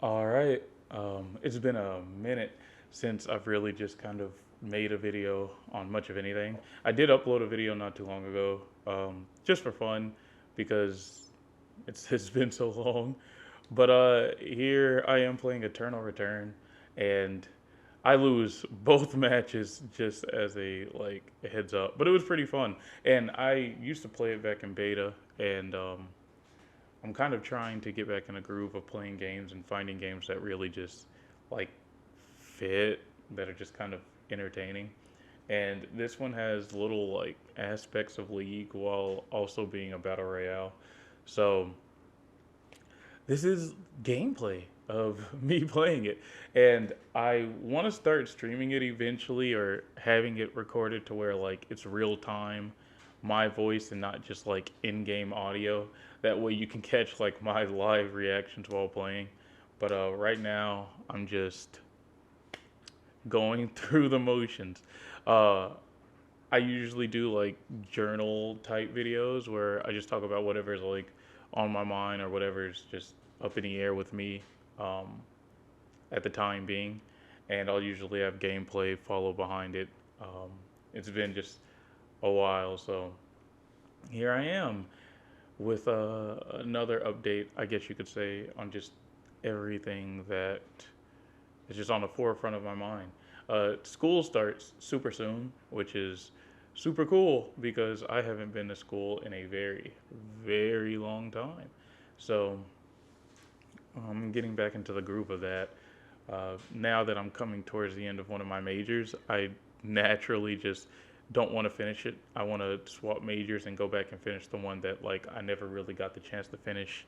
All right. It's been a minute since I've really just kind of made a video on much of anything. I did upload a video not too long ago, just for fun, because it's been so long. But here I am playing Eternal Return, and I lose both matches just as a heads up. But it was pretty fun, and I used to play it back in beta, and I'm kind of trying to get back in a groove of playing games and finding games that really just like fit, that are just kind of entertaining. And this one has little like aspects of League while also being a battle royale. So this is gameplay of me playing it, and I want to start streaming it eventually or having it recorded to where like it's real time, my voice and not just like in-game audio. That way you can catch like my live reactions while playing. But right now I'm just going through the motions. uh I usually do like journal type videos where I just talk about whatever's like on my mind or whatever's just up in the air with me, um, at the time being, and I'll usually have gameplay follow behind it. Um, it's been just a while, so here I am with another update, I guess you could say, on just everything that is just on the forefront of my mind. School starts super soon, which is super cool because I haven't been to school in a very, very long time. So I'm getting back into the groove of that. Now that I'm coming towards the end of one of my majors, I naturally just don't want to finish it. I want to swap majors and go back and finish the one that like I never really got the chance to finish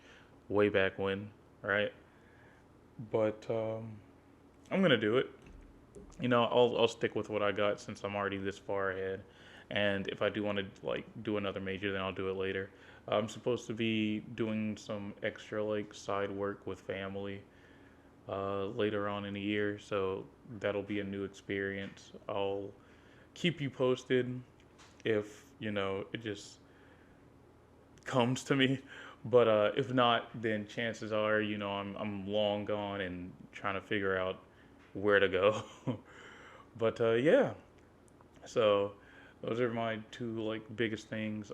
way back when, right? But I'm gonna do it. I'll stick with what I got since I'm already this far ahead. And if I do want to like do another major, then I'll do it later. I'm supposed to be doing some extra like side work with family later on in the year, so that'll be a new experience. I'll keep you posted if it just comes to me. But if not, then chances are I'm long gone and trying to figure out where to go. But yeah, so those are my two like biggest things.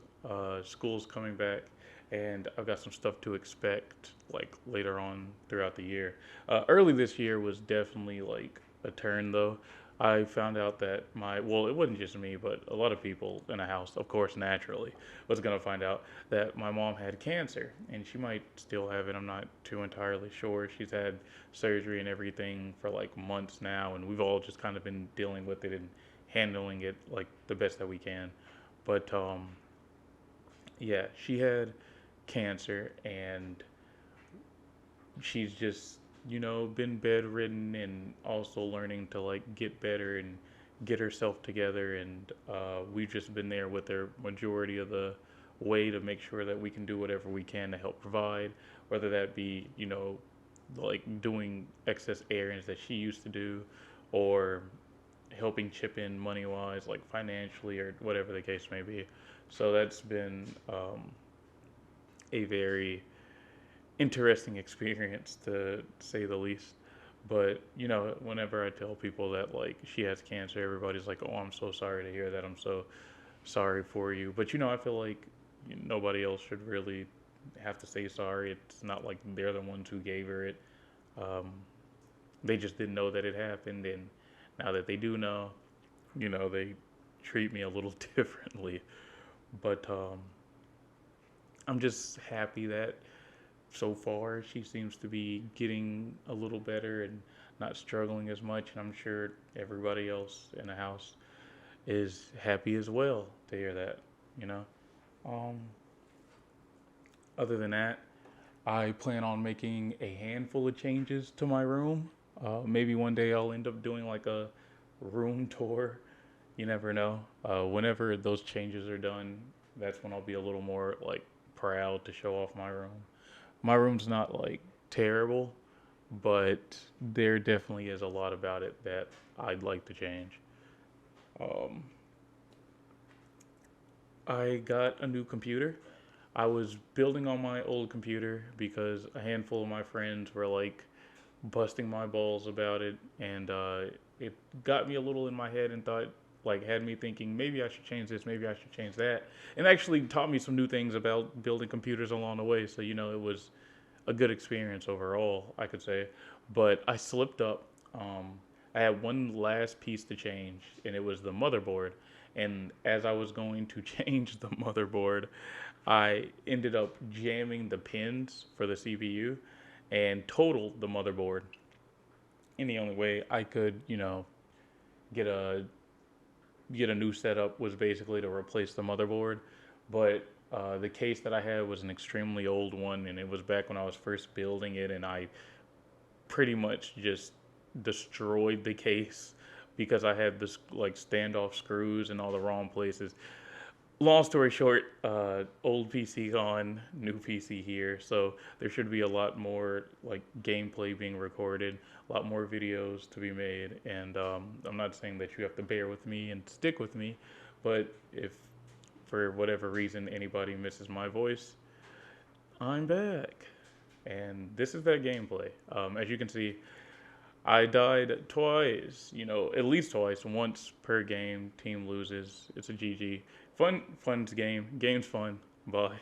School's coming back, and I've got some stuff to expect like later on throughout the year. Early this year was definitely like a turn though. I found out that it wasn't just me, but a lot of people in the house, of course, naturally, was gonna find out that my mom had cancer, and she might still have it. I'm not too entirely sure. She's had surgery and everything for like months now, and we've all just kind of been dealing with it and handling it like the best that we can. But yeah, she had cancer, and she's just been bedridden and also learning to like get better and get herself together. And we've just been there with her majority of the way to make sure that we can do whatever we can to help provide, whether that be like doing excess errands that she used to do, or helping chip in money wise, like financially or whatever the case may be. So that's been a very interesting experience to say the least. But whenever I tell people that like she has cancer, everybody's like, "Oh, I'm so sorry to hear that. I'm so sorry for you." But I feel like nobody else should really have to say sorry. It's not like they're the ones who gave her it. Um, they just didn't know that it happened, and now that they do know, they treat me a little differently. But I'm just happy that so far she seems to be getting a little better and not struggling as much. And I'm sure everybody else in the house is happy as well to hear that, you know. Um, Other than that, I plan on making a handful of changes to my room. Maybe one day I'll end up doing like a room tour. You never know. Whenever those changes are done, that's when I'll be a little more like proud to show off my room. My room's not like terrible, but there definitely is a lot about it that I'd like to change. Um, I got a new computer. I was building on my old computer because a handful of my friends were like busting my balls about it, and it got me a little in my head and thought, like, had me thinking maybe I should change this, maybe I should change that, and actually taught me some new things about building computers along the way. So it was a good experience overall, I could say. But I slipped up. I had one last piece to change, and it was the motherboard. And as I was going to change the motherboard, I ended up jamming the pins for the CPU and totaled the motherboard. And the only way I could, get a get a new setup was basically to replace the motherboard. But the case that I had was an extremely old one, and it was back when I was first building it, and I pretty much just destroyed the case because I had this like standoff screws in all the wrong places. Long story short, old PC gone, new PC here. So there should be a lot more like gameplay being recorded, a lot more videos to be made. And I'm not saying that you have to bear with me and stick with me, but if for whatever reason anybody misses my voice, I'm back. And this is that gameplay. As you can see, I died twice, at least twice, once per game. Team loses. It's a GG. Fun's game. Game's fun. Bye.